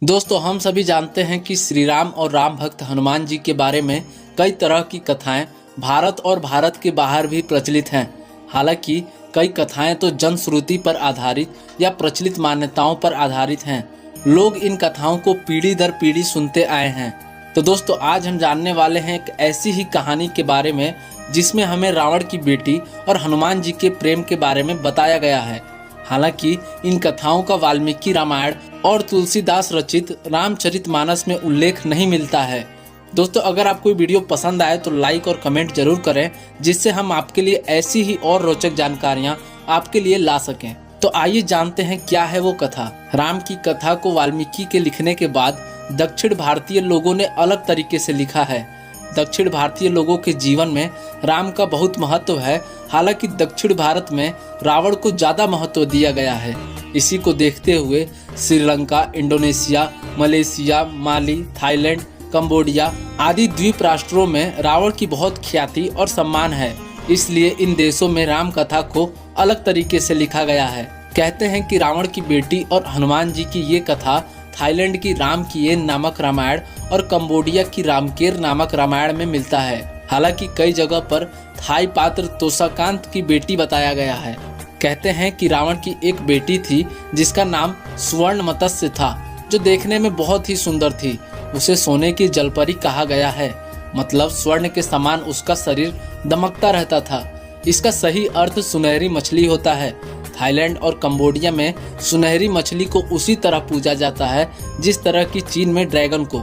दोस्तों, हम सभी जानते हैं कि श्री राम और राम भक्त हनुमान जी के बारे में कई तरह की कथाएं भारत और भारत के बाहर भी प्रचलित हैं। हालांकि कई कथाएं तो जनश्रुति पर आधारित या प्रचलित मान्यताओं पर आधारित हैं। लोग इन कथाओं को पीढ़ी दर पीढ़ी सुनते आए हैं। तो दोस्तों, आज हम जानने वाले हैं एक ऐसी ही कहानी के बारे में जिसमें हमें रावण की बेटी और हनुमान जी के प्रेम के बारे में बताया गया है। हालांकि इन कथाओं का वाल्मीकि रामायण और तुलसीदास रचित रामचरितमानस में उल्लेख नहीं मिलता है। दोस्तों, अगर आपको ये वीडियो पसंद आए तो लाइक और कमेंट जरूर करें, जिससे हम आपके लिए ऐसी ही और रोचक जानकारियां आपके लिए ला सकें। तो आइए जानते हैं क्या है वो कथा। राम की कथा को वाल्मीकि के लिखने के बाद दक्षिण भारतीय लोगों ने अलग तरीके से लिखा है। दक्षिण भारतीय लोगों के जीवन में राम का बहुत महत्व है। हालांकि दक्षिण भारत में रावण को ज्यादा महत्व दिया गया है। इसी को देखते हुए श्रीलंका, इंडोनेशिया, मलेशिया, माली, थाईलैंड, कंबोडिया आदि द्वीप राष्ट्रों में रावण की बहुत ख्याति और सम्मान है। इसलिए इन देशों में राम कथा को अलग तरीके से लिखा गया है। कहते हैं कि रावण की बेटी और हनुमान जी की ये कथा थाईलैंड की रामकीयेन नामक रामायण और कंबोडिया की रामकेर नामक रामायण में मिलता है। हालांकि कई जगह पर थाई पात्र तोषाकांत की बेटी बताया गया है। कहते हैं कि रावण की एक बेटी थी जिसका नाम स्वर्ण मत्स्य था, जो देखने में बहुत ही सुंदर थी। उसे सोने की जलपरी कहा गया है, मतलब स्वर्ण के समान उसका शरीर दमकता रहता था। इसका सही अर्थ सुनहरी मछली होता है। थाईलैंड और कंबोडिया में सुनहरी मछली को उसी तरह पूजा जाता है जिस तरह की चीन में ड्रैगन को।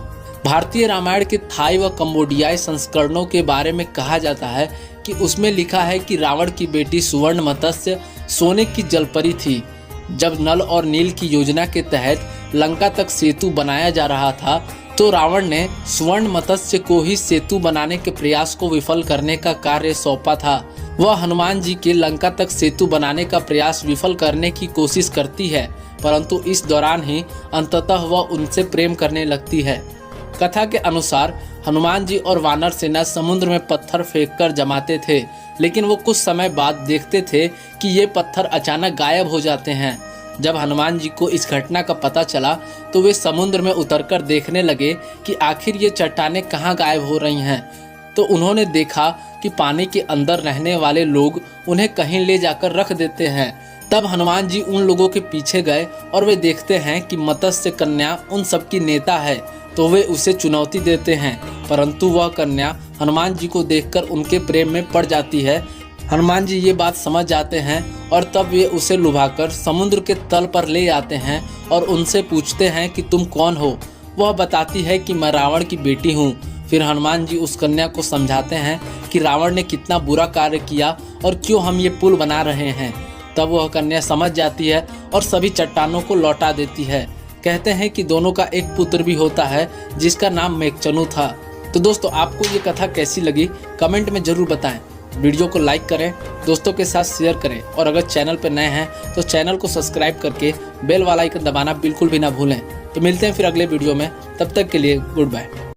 भारतीय रामायण के थाई व कंबोडियाई संस्करणों के बारे में कहा जाता है कि उसमें लिखा है कि रावण की बेटी सुवर्ण मत्स्य सोने की जलपरी थी। जब नल और नील की योजना के तहत लंका तक सेतु बनाया जा रहा था, तो रावण ने स्वर्ण मत्स्य को ही सेतु बनाने के प्रयास को विफल करने का कार्य सौंपा था। वह हनुमान जी के लंका तक सेतु बनाने का प्रयास विफल करने की कोशिश करती है, परंतु इस दौरान ही अंततः वह उनसे प्रेम करने लगती है। कथा के अनुसार हनुमान जी और वानर सेना समुद्र में पत्थर फेंककर जमाते थे, लेकिन वो कुछ समय बाद देखते थे कि ये पत्थर अचानक गायब हो जाते हैं। जब हनुमान जी को इस घटना का पता चला तो वे समुद्र में उतरकर देखने लगे कि आखिर ये चट्टानें कहाँ गायब हो रही हैं। तो उन्होंने देखा कि पानी के अंदर रहने वाले लोग उन्हें कहीं ले जाकर रख देते हैं। तब हनुमान जी उन लोगों के पीछे गए और वे देखते हैं कि मत्स्य कन्या उन सबकी नेता है, तो वे उसे चुनौती देते हैं, परंतु वह कन्या हनुमान जी को देखकर उनके प्रेम में पड़ जाती है। हनुमान जी ये बात समझ जाते हैं और तब वे उसे लुभाकर समुद्र के तल पर ले आते हैं और उनसे पूछते हैं कि तुम कौन हो। वह बताती है कि मैं रावण की बेटी हूँ। फिर हनुमान जी उस कन्या को समझाते हैं कि रावण ने कितना बुरा कार्य किया और क्यों हम ये पुल बना रहे हैं। तब वह कन्या समझ जाती है और सभी चट्टानों को लौटा देती है। कहते हैं कि दोनों का एक पुत्र भी होता है जिसका नाम मेघचनु था। तो दोस्तों, आपको ये कथा कैसी लगी कमेंट में जरूर बताएं। वीडियो को लाइक करें, दोस्तों के साथ शेयर करें और अगर चैनल पर नए हैं तो चैनल को सब्सक्राइब करके बेल वाला आइकन दबाना बिल्कुल भी ना भूलें। तो मिलते हैं फिर अगले वीडियो में, तब तक के लिए गुड बाय।